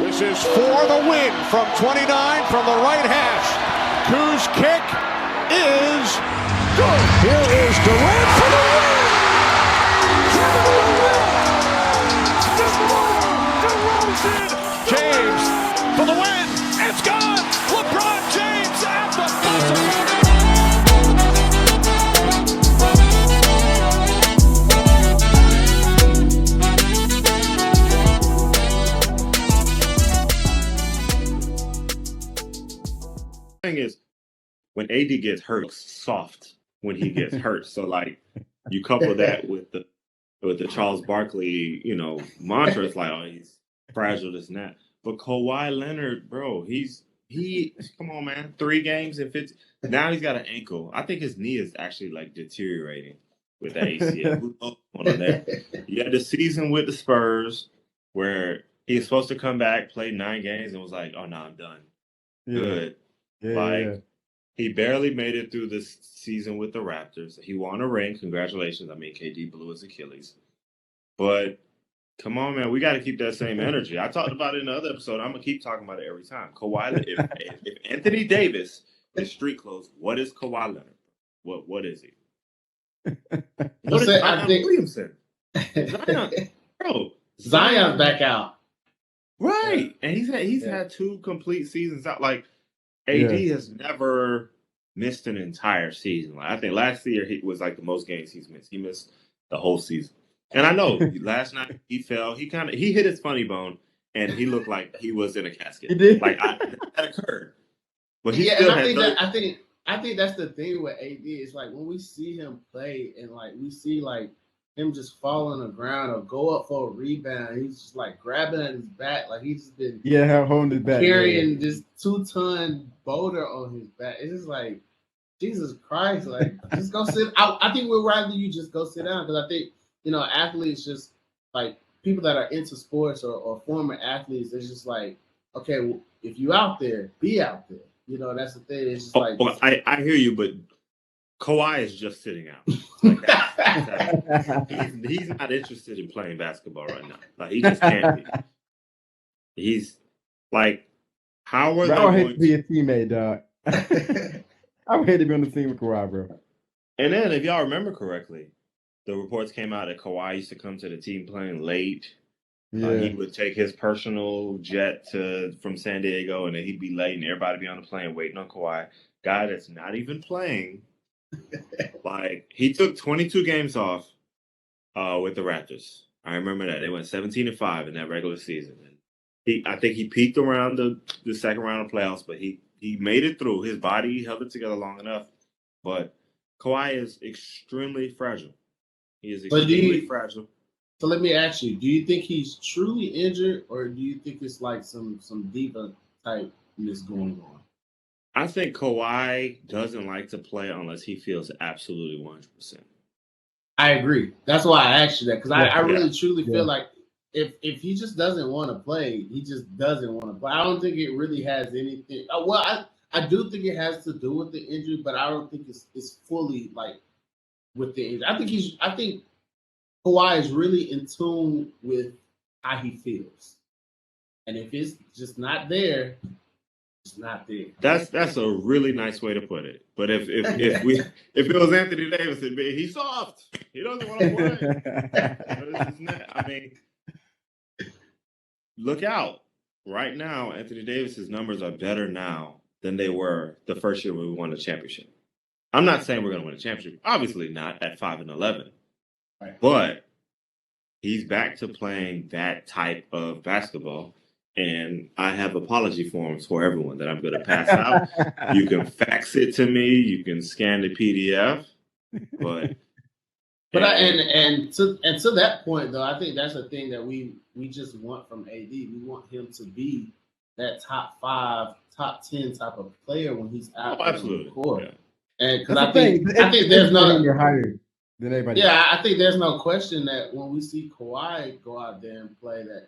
This is for the win from 29 from the right hash. Kuz's kick is good. Here is Durant for the win. James for the win. It's gone. LeBron James at the buzzer. Thing is, when AD gets hurt, it's soft when he gets hurt. So like you couple that with the Charles Barkley, mantra, it's like, oh, he's fragile, this and that. But Kawhi Leonard, bro, he come on, man, 3 games and 50. Now he's got an ankle. I think his knee is actually like deteriorating with the ACL. Who knows what's going on there? You had the season with the Spurs where he was supposed to come back, play 9 games, and was like, oh no, I'm done. Yeah. Good. He barely made it through this season with the Raptors. He won a ring. Congratulations. I mean, KD blew his Achilles. But come on, man. We got to keep that same energy. I talked about it in the other episode. I'm going to keep talking about it every time. Kawhi, if Anthony Davis is street clothes, what is Kawhi Leonard? What is he? What is Zion Williamson? Zion, bro. Zion's back out. Right. And he's had 2 complete seasons out. Like, AD has never missed an entire season. Like, I think last year he was like the most games he's missed. He missed the whole season. And I know last night he fell. He hit his funny bone, and he looked like he was in a casket. He did. Like that occurred. But he Yeah, still and had I think that's the thing with AD. It's like when we see him play, and like we see like him just fall on the ground or go up for a rebound, he's just like grabbing at his back, like he's just been holding his back, carrying this 2-ton boulder on his back. It's just like, Jesus Christ, like just go sit. I think we'd rather you just go sit down, because I think athletes, just like people that are into sports or former athletes, it's just like, okay, well, if you out there, be out there. That's the thing. It's just I hear you, but Kawhi is just sitting out. Like he's not interested in playing basketball right now. Like, he just can't be. He's like, how are they I would hate going to be a teammate, dog. I would hate to be on the team with Kawhi, bro. And then, if y'all remember correctly, the reports came out that Kawhi used to come to the team playing late. Yeah. He would take his personal jet from San Diego, and then he'd be late, and everybody be on the plane waiting on Kawhi. Guy that's not even playing. Like, he took 22 games off with the Raptors. I remember that. They went 17-5 in that regular season. And I think he peaked around the second round of playoffs, but he made it through. His body held it together long enough. But Kawhi is extremely fragile. He is extremely fragile. So let me ask you, do you think he's truly injured, or do you think it's like some diva typeness going on? I think Kawhi doesn't like to play unless he feels absolutely 100%. I agree. That's why I asked you that, because I really truly feel like if he just doesn't want to play, he just doesn't want to play. I don't think it really has anything. Well, I do think it has to do with the injury, but I don't think it's fully like with the injury. I think Kawhi is really in tune with how he feels, and if it's just not there, it's not there. That's a really nice way to put it. But if it was Anthony Davis, it'd be, he's soft. He doesn't want to play. I mean, look out. Right now, Anthony Davis's numbers are better now than they were the first year when we won the championship. I'm not saying we're going to win a championship. Obviously not at 5-11. Right. But he's back to playing that type of basketball. And I have apology forms for everyone that I'm going to pass out. You can fax it to me. You can scan the PDF. To that point, though, I think that's the thing that we just want from AD. We want him to be that top 5, top 10 type of player when he's out on the court. Yeah. And because I think there's no higher than anybody. Yeah, I think there's no question that when we see Kawhi go out there and play, that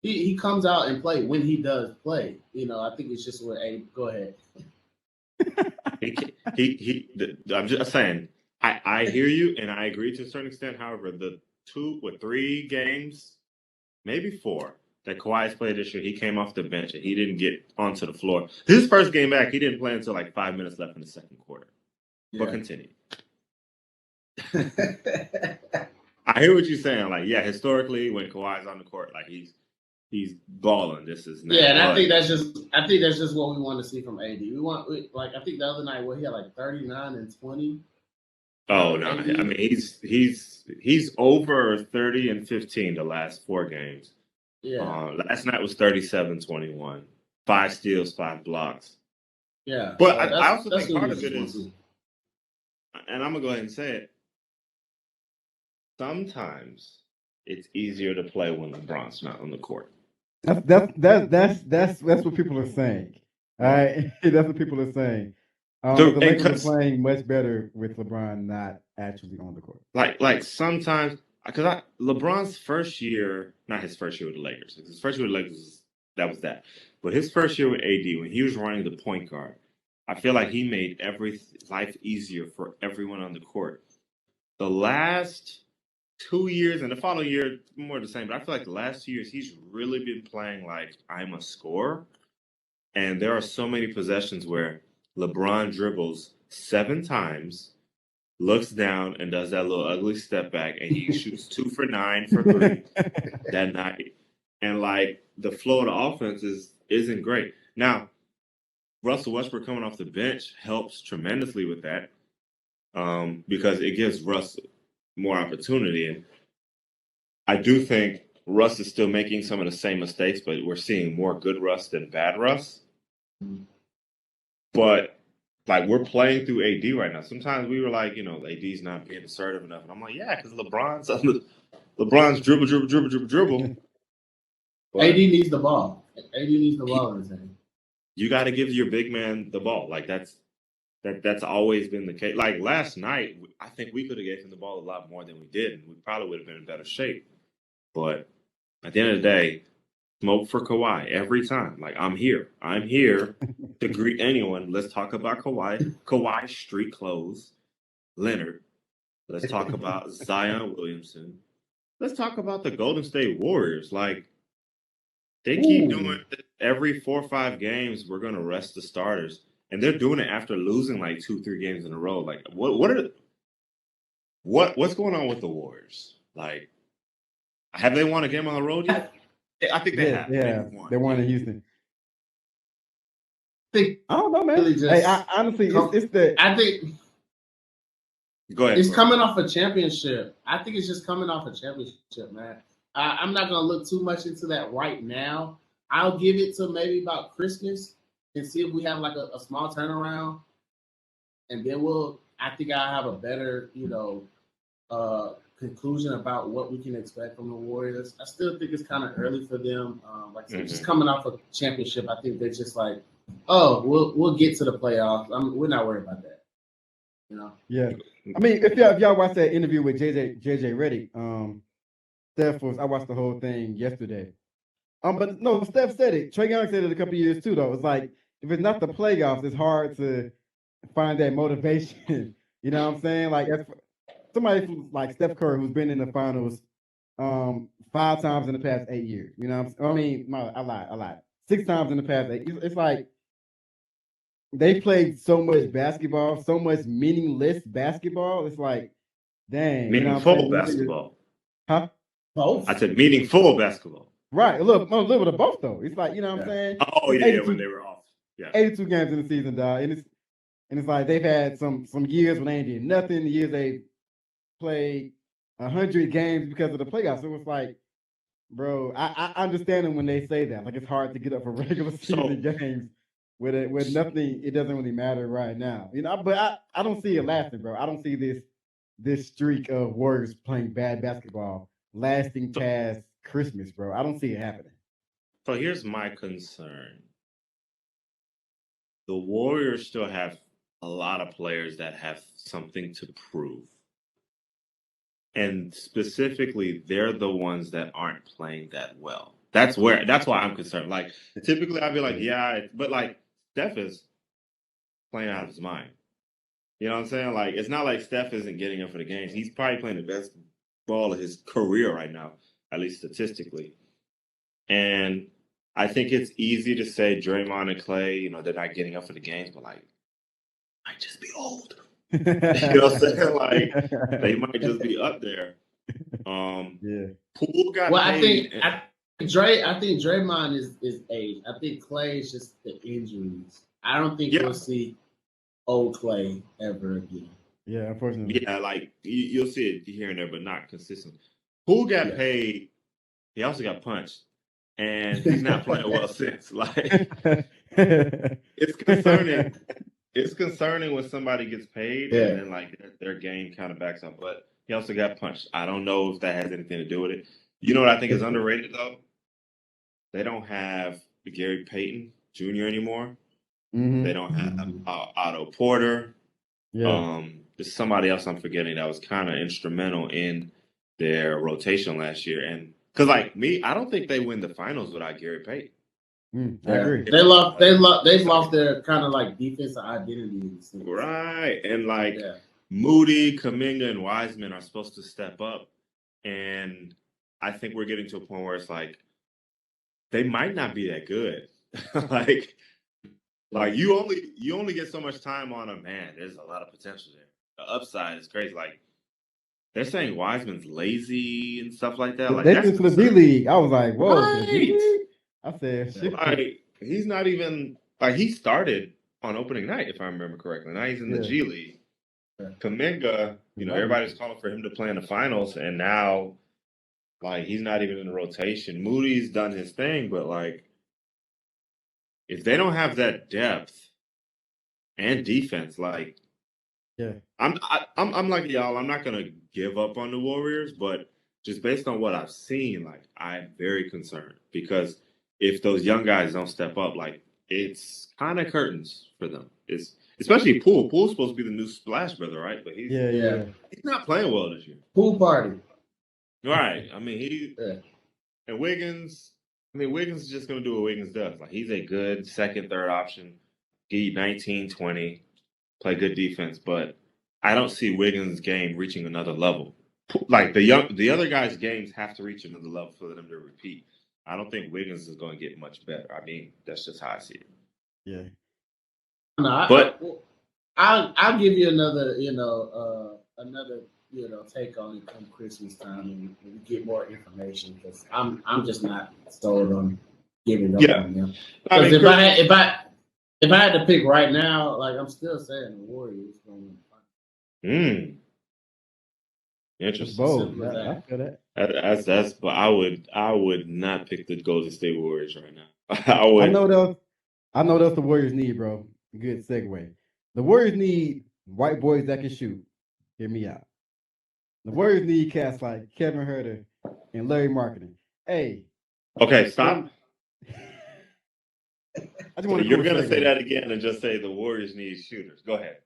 he comes out and play when he does play. I think it's just where go ahead. I'm just saying, I hear you and I agree to a certain extent. However, the 2 or 3 games, maybe 4, that Kawhi's played this year, he came off the bench and he didn't get onto the floor. His first game back, he didn't play until like 5 minutes left in the second quarter. But continue. I hear what you're saying. Like, yeah, historically, when Kawhi's on the court, like he's balling. This is not and I think that's just what we want to see from AD. I think the other night he had like 39 and 20. Oh no! I mean, he's over 30 and 15 the last 4 games. Yeah. Last night was 37-21, 5 steals, 5 blocks. Yeah. But I also think part of it is, and I'm gonna go ahead and say it. Sometimes it's easier to play when LeBron's not on the court. That's what people are saying. All right, that's what people are saying. The Lakers are playing much better with LeBron not actually on the court. Like sometimes, because LeBron's first year, not his first year with the Lakers. His first year with the Lakers, was that. But his first year with AD, when he was running the point guard, I feel like he made life easier for everyone on the court. The last 2 years and the following year, more the same. But I feel like the last 2 years, he's really been playing like I'm a scorer. And there are so many possessions where LeBron dribbles 7 times, looks down, and does that little ugly step back, and he shoots 2 for 9 for 3 that night. And like the flow of the offense isn't great. Now, Russell Westbrook coming off the bench helps tremendously with that because it gives Russ more opportunity. And I do think Russ is still making some of the same mistakes, but we're seeing more good Russ than bad Russ. But like we're playing through AD right now. Sometimes we were like, AD's not being assertive enough, and I'm like, yeah, because LeBron's dribble. But AD needs the ball. AD needs the ball in his hand. You got to give your big man the ball. Like that's always been the case. Like last night, I think we could have gave him the ball a lot more than we did, and we probably would have been in better shape. But at the end of the day, smoke for Kawhi every time. Like I'm here to greet anyone. Let's talk about Kawhi. Kawhi street clothes. Leonard. Let's talk about Zion Williamson. Let's talk about the Golden State Warriors. Like they keep doing it every 4 or 5 games. We're gonna rest the starters, and they're doing it after losing like 2-3 games in a row. Like what's going on with the Warriors? Like have they won a game on the road yet? I think they have. Yeah, they won in Houston. I don't know, man. Honestly, I think. Go ahead. It's coming off a championship. I think it's just coming off a championship, man. I'm not gonna look too much into that right now. I'll give it to maybe about Christmas and see if we have like a small turnaround, and then I think I'll have a better, conclusion about what we can expect from the Warriors. I still think it's kind of early for them. Like I said, just coming off a championship, I think they're just like, oh, we'll get to the playoffs. We're not worried about that. Yeah. I mean, if y'all watched that interview with JJ Redick, Steph I watched the whole thing yesterday. But no, Steph said it. Trae Young said it a couple of years too, though. It's like if it's not the playoffs, it's hard to find that motivation. You know what I'm saying? Like somebody like Steph Curry, who's been in the finals 5 times in the past 8 years. You know what I'm saying? I mean, I lied. 6 times in the past 8. It's like they played so much basketball, so much meaningless basketball. It's like, dang. Meaningful basketball. Huh? Both. I said meaningful basketball. Right. A little bit of both, though. It's like, you know what I'm saying? Oh, yeah, when they were off. Yeah. 82 games in the season, dog. And it's like they've had some years when they ain't did nothing. The years they played 100 games because of the playoffs. So it's like, bro, I understand them when they say that. Like it's hard to get up for regular season games with nothing. It doesn't really matter right now, But I don't see it lasting, bro. I don't see this streak of Warriors playing bad basketball lasting past Christmas, bro. I don't see it happening. So here's my concern: the Warriors still have a lot of players that have something to prove. And specifically, they're the ones that aren't playing that well. That's why I'm concerned. Like, typically I'd be like, yeah, but like Steph is playing out of his mind. You know what I'm saying? Like, it's not like Steph isn't getting up for the games. He's probably playing the best ball of his career right now, at least statistically. And I think it's easy to say Draymond and Clay, you know, they're not getting up for the games, but like, might just be old. You know what I'm saying? Like, they might just be up there. Yeah. Poole got Well, paid. I think Draymond is age. I think Clay is just the injuries. I don't think we'll see old Clay ever again. Yeah, unfortunately. Yeah, like you'll see it here and there, but not consistent. Poole got paid. He also got punched, and he's not playing well since. Like, it's concerning. It's concerning when somebody gets paid and then like their game kind of backs up. But he also got punched. I don't know if that has anything to do with it. You know what I think is underrated though? They don't have Gary Payton Jr. anymore. Mm-hmm. They don't have Otto Porter. Yeah. There's somebody else I'm forgetting that was kind of instrumental in their rotation last year. And because like me, I don't think they win the finals without Gary Payton. I agree. They've lost their kind of like defensive identity. Right. And like Moody, Kuminga, and Wiseman are supposed to step up. And I think we're getting to a point where it's like they might not be that good. like you only get so much time on a man. There's a lot of potential there. The upside is crazy. Like they're saying Wiseman's lazy and stuff like that. Like they went to the D League. I was like, whoa. Right. I said, shit. Like he's not even like he started on opening night, if I remember correctly. Now he's in the G League. Kuminga, you know, everybody's calling for him to play in the finals, and now like he's not even in the rotation. Moody's done his thing, but like if they don't have that depth and defense, like I'm like y'all, I'm not gonna give up on the Warriors, but just based on what I've seen, like I'm very concerned because if those young guys don't step up, like it's kind of curtains for them. It's especially Poole. Poole's supposed to be the new Splash Brother, right? But he's not playing well this year. Pool party. Right. I mean, and Wiggins. I mean, Wiggins is just going to do what Wiggins does. Like he's a good second, third option. Give you 19, 20, play good defense, but I don't see Wiggins' game reaching another level. Like the other guys' games have to reach another level for them to repeat. I don't think Wiggins is going to get much better. I mean, that's just how I see it. Yeah. No, but I'll give you another, take on it come Christmas time and we get more information because I'm just not sold on giving up on them. Because if I had to pick right now, like I'm still saying the Warriors going to win. Interesting. Bold. I feel that. That's but I would not pick the Golden State Warriors right now. I know that's the Warriors need, bro. Good segue. The Warriors need white boys that can shoot. Hear me out. The Warriors need cats like Kevin Huerter and Larry Marketing. Hey. Okay, stop. You're going to say that again and just say the Warriors need shooters. Go ahead.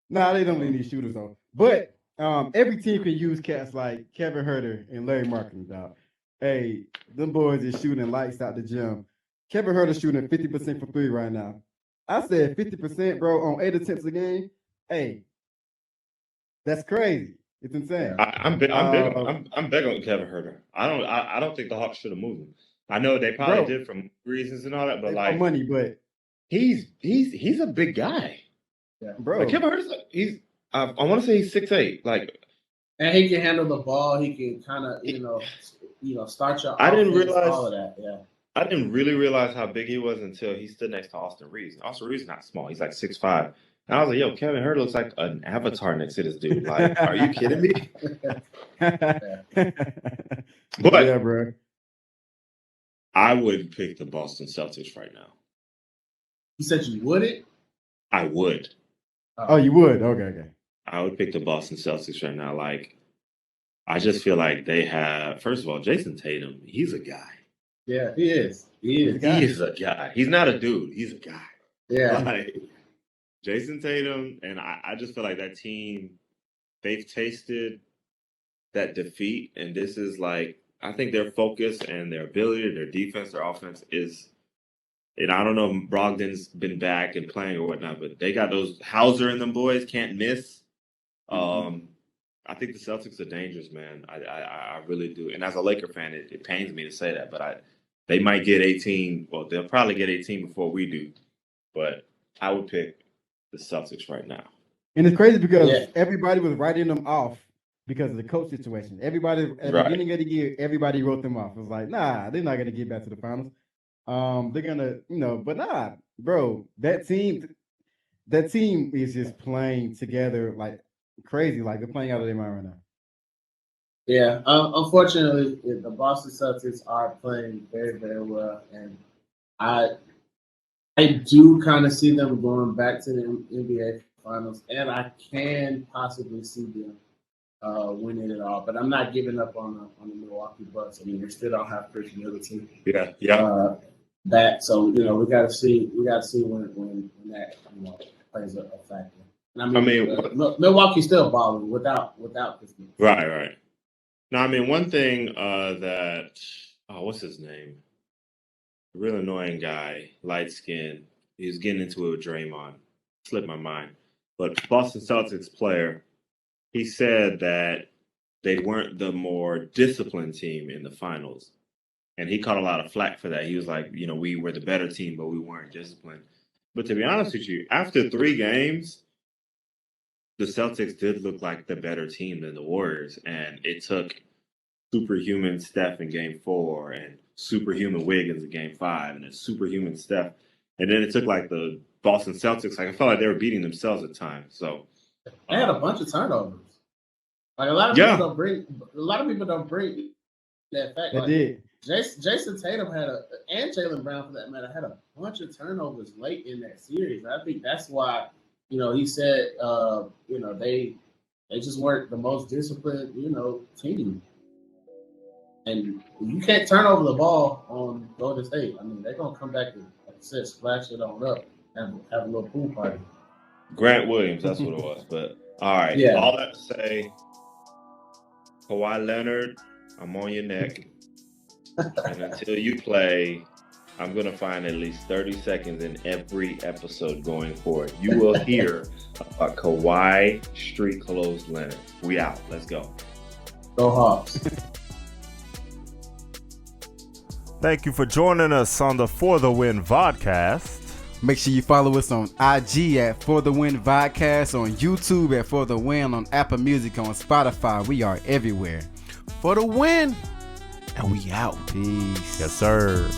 Nah, they don't really need shooters though. But every team can use cats like Kevin Huerter and Larry Marketing, dog. Hey, them boys is shooting lights out the gym. Kevin Huerter shooting 50% for three right now. I said 50%, bro, on 8 attempts a game. Hey, that's crazy. It's insane. I'm big on Kevin Huerter. I don't think the Hawks should have moved him. I know they probably did for reasons and all that, but like money, but he's a big guy. Yeah, bro. Like Kevin Huerter's I want to say he's 6'8", like, and he can handle the ball. He can kind of start your. I didn't realize all of that. Yeah. I didn't really realize how big he was until he stood next to Austin Reeves. Austin Reeves is not small. He's like 6'5". And I was like, yo, Kevin Huerter looks like an avatar next to this dude. Like, are you kidding me? But yeah, bro. I would pick the Boston Celtics right now. You said you wouldn't? I would. Oh, you would? Okay. I would pick the Boston Celtics right now. Like, I just feel like they have, first of all, Jason Tatum, he's a guy. Yeah, he is. He is a guy. He's not a dude. He's a guy. Yeah. Like, Jason Tatum, and I just feel like that team, they've tasted that defeat, and this is like, I think their focus and their ability, their defense, their offense is, and I don't know if Brogdon's been back and playing or whatnot, but they got those Hauser and them boys can't miss. I think the Celtics are dangerous, man. I really do. And as a Laker fan, it pains me to say that, but they might get 18. Well, they'll probably get 18 before we do. But I would pick the Celtics right now. And it's crazy because everybody was writing them off because of the coach situation. Everybody at the beginning of the year, everybody wrote them off. It was like, nah, they're not gonna get back to the finals. They're gonna, but nah, bro, that team is just playing together like crazy, like they're playing out of their mind right now. Yeah, unfortunately, the Boston Celtics are playing very, very well, and I do kind of see them going back to the NBA Finals, and I can possibly see them winning it all. But I'm not giving up on the Milwaukee Bucks. I mean, they still don't have Chris Middleton. Back, so we got to see when that plays a factor. And I mean Milwaukee's still balling without Chris Middleton. Right. Now, I mean, one thing that what's his name? Real annoying guy, light skin. He was getting into it with Draymond. Slipped my mind. But Boston Celtics player, he said that they weren't the more disciplined team in the finals. And he caught a lot of flack for that. He was like, we were the better team, but we weren't disciplined. But to be honest with you, after 3 games, the Celtics did look like the better team than the Warriors. And it took superhuman Steph in Game 4 and superhuman Wiggins in Game 5 and then superhuman Steph. And then it took like the Boston Celtics. Like I felt like they were beating themselves at times. So they had a bunch of turnovers. Like a lot of people don't bring that fact. They did. Jason Tatum and Jaylen Brown for that matter had a bunch of turnovers late in that series. I think that's why, he said, they just weren't the most disciplined, team. And you can't turn over the ball on Golden State. I mean, they're gonna come back and, like I said, splash it on up and have a little pool party. Grant Williams, that's what it was. But all right, all that to say, Kawhi Leonard, I'm on your neck. And until you play, I'm going to find at least 30 seconds in every episode going forward. You will hear about Kawhi Street Clothes Leonard. We out. Let's go. Go Hawks. Thank you for joining us on the For the Win Vodcast. Make sure you follow us on IG at For the Win Vodcast, on YouTube at For the Win, on Apple Music, on Spotify. We are everywhere. For the win. And we out. Peace. Yes, sir.